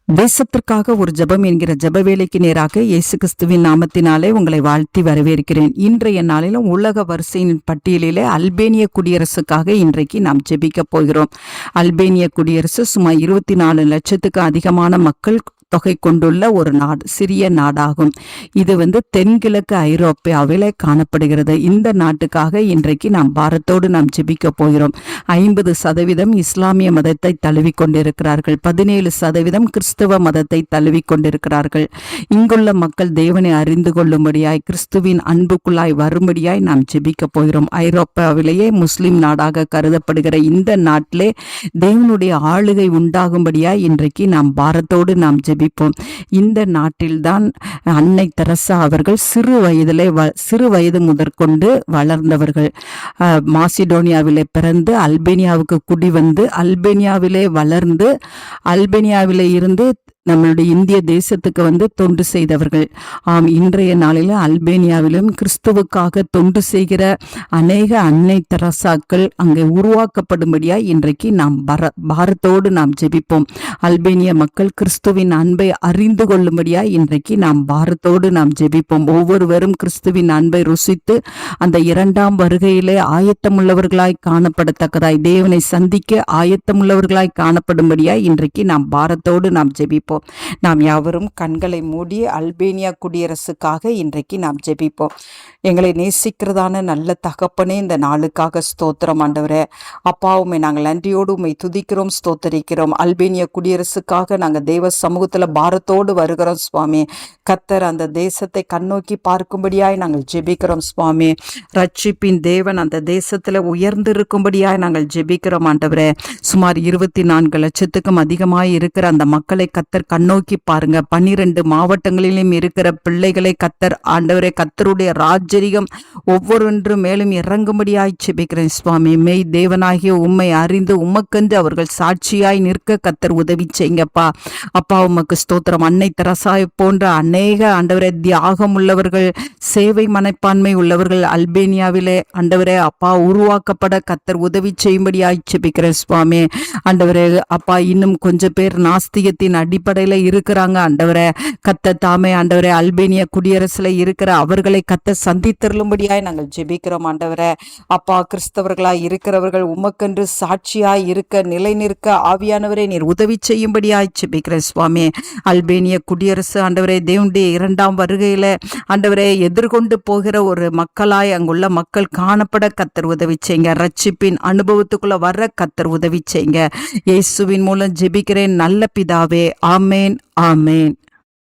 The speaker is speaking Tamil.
தேசத்திற்காக ஒரு ஜெபம் என்கிற ஜெப வேலைக்கு நேராக இயேசு கிறிஸ்துவின் நாமத்தினாலே உங்களை வாழ்த்தி வரவேற்கிறேன். இன்றைய நாளிலும் உலக வரிசையின் பட்டியலிலே அல்பேனிய குடியரசுக்காக இன்றைக்கு நாம் ஜெபிக்க போகிறோம். அல்பேனிய குடியரசு சுமார் 24 லட்சத்துக்கு அதிகமான மக்கள் தொகை கொண்டுள்ள ஒரு நாடு, சிறிய நாடாகும். இது தென்கிழக்கு ஐரோப்பியாவில் காணப்படுகிறது. இந்த நாட்டுக்காக இன்றைக்கு நாம் பாரத்தோடு நாம் ஜெபிக்க போகிறோம். 50% இஸ்லாமிய மதத்தை தழுவி கொண்டிருக்கிறார்கள். 17% கிறிஸ்துவ மதத்தை தழுவி கொண்டிருக்கிறார்கள். இங்குள்ள மக்கள் தேவனை அறிந்து கொள்ளும்படியாய், கிறிஸ்துவின் அன்புக்குள்ளாய் வரும்படியாய் நாம் ஜெபிக்க போகிறோம். ஐரோப்பாவிலேயே முஸ்லிம் நாடாக கருதப்படுகிற இந்த நாட்டிலே தேவனுடைய ஆளுகை உண்டாகும்படியாய் இன்றைக்கு நாம் பாரத்தோடு நாம் ஜெபிப்போம். இந்த நாட்டில்தான் அன்னை தெரசா அவர்கள் சிறு வயது முதற்கொண்டு வளர்ந்தவர்கள். மாசிடோனியாவிலே பிறந்து அல்பேனியாவுக்கு குடி வந்து அல்பேனியாவிலே வளர்ந்து அல்பேனியாவிலே இருந்து நம்மளுடைய இந்திய தேசத்துக்கு தொண்டு செய்தவர்கள். இன்றைய நாளில் அல்பேனியாவிலும் கிறிஸ்துவுக்காக தொண்டு செய்கிற அநேக அன்னை தெரசாக்கள் அங்கே உருவாக்கப்படும்படியாய் இன்றைக்கு நாம் பாரத்தோடு நாம் ஜெபிப்போம். அல்பேனிய மக்கள் கிறிஸ்துவின் அன்பை அறிந்து கொள்ளும்படியாய் இன்றைக்கு நாம் பாரத்தோடு நாம் ஜெபிப்போம். ஒவ்வொருவரும் கிறிஸ்துவின் அன்பை ருசித்து அந்த 2ஆம் வருகையிலே ஆயத்தமுள்ளவர்களாய் காணப்படத்தக்கதாய், தேவனை சந்திக்க ஆயத்தமுள்ளவர்களாய் காணப்படும்படியாய் இன்றைக்கு நாம் பாரத்தோடு நாம் ஜெபிப்போம். நாம் யாவரும் கண்களை மூடி அல்பேனியா குடியரசுக்காக இன்றைக்கு நாம் ஜெபிப்போம். எங்களை நேசிக்கிறதான நல்ல தகப்பனே, இந்த நாளுக்காக ஸ்தோத்திரம் ஆண்டவரே. அப்பா, உம்மை நாங்கள் நன்றியோடு உம்மை துதிக்கிறோம், ஸ்தோத்தரிக்கிறோம். அல்பேனியா குடியரசுக்காக நாங்கள் தேவ சமூகத்தில் பாரத்தோடு வருகிறோம் சுவாமி. கர்த்தர் அந்த தேசத்தை கண்ணோக்கி பார்க்கும்படியாய் நாங்கள் ஜெபிக்கிறோம் சுவாமி. ரட்சிப்பின் தேவன் அந்த தேசத்தில் உயர்ந்திருக்கும்படியாய் நாங்கள் ஜெபிக்கிறோம் ஆண்டவரே. சுமார் 24 லட்சத்துக்கும் அதிகமாய் இருக்கிற அந்த மக்களை கர்த்தர் கண்ணோக்கி பாருங்க. 12 மாவட்டங்களிலும் இருக்கிற பிள்ளைகளை கர்த்தர் ஆண்டவரே, கர்த்தருடைய ராஜ்ஜரிகம் ஒவ்வொரு மேலும் இறங்கும்படியாய் ஜெபிக்கிறேன் சுவாமி. மெய் தேவனாகிய உம்மை அறிந்து உமக்கென்று அவர்கள் சாட்சியாய் நிற்க கர்த்தர் உதவி செய்யுங்கப்பா. அப்பா, உமக்கு ஸ்தோத்திரம். அன்னை தெரசாய் போன்ற அநேக ஆண்டவரே தியாகம் உள்ளவர்கள், சேவை மனப்பான்மை உள்ளவர்கள் அல்பேனியாவிலே ஆண்டவரே அப்பா உருவாக்கப்பட கர்த்தர் உதவி செய்யும்படியாய் ஜெபிக்கிறேன் சுவாமி. ஆண்டவரே அப்பா, இன்னும் கொஞ்சம் பேர் நாஸ்திகத்தின் அடிப்படையில் இருக்கிறாங்க ஆண்டவரே. கர்த்தர் தாமே ஆண்டவரே அல்பேனியா குடியரசுல இருக்கிற அவர்களை கர்த்தர் சந்தித்தருளும்படியாய் நாங்கள் ஜெபிக்கிறோம் ஆண்டவரே. அப்பா, கிறிஸ்தவர்களாய் இருக்கிறவர்கள் உமக்கென்று சாட்சியாய் இருக்க நிலை நிற்க ஆவியானவரே நீர் உதவி செய்யும்படியாய் ஜெபிக்கிறேன் சுவாமி. அல்பேனிய குடியரசு ஆண்டவரே தேவனுடைய 2ஆம் வருகையில ஆண்டவரே எதிர்கொண்டு போகிற ஒரு மக்களாய் அங்குள்ள மக்கள் காணப்பட கர்த்தர் உதவி செய்யுங்க. ரட்சிப்பின் அனுபவத்துக்குள்ள வர கர்த்தர் உதவி செய்யுங்க. இயேசுவின் மூலம் ஜெபிக்கிறேன் நல்ல பிதாவே. ஆமேன், ஆமேன்.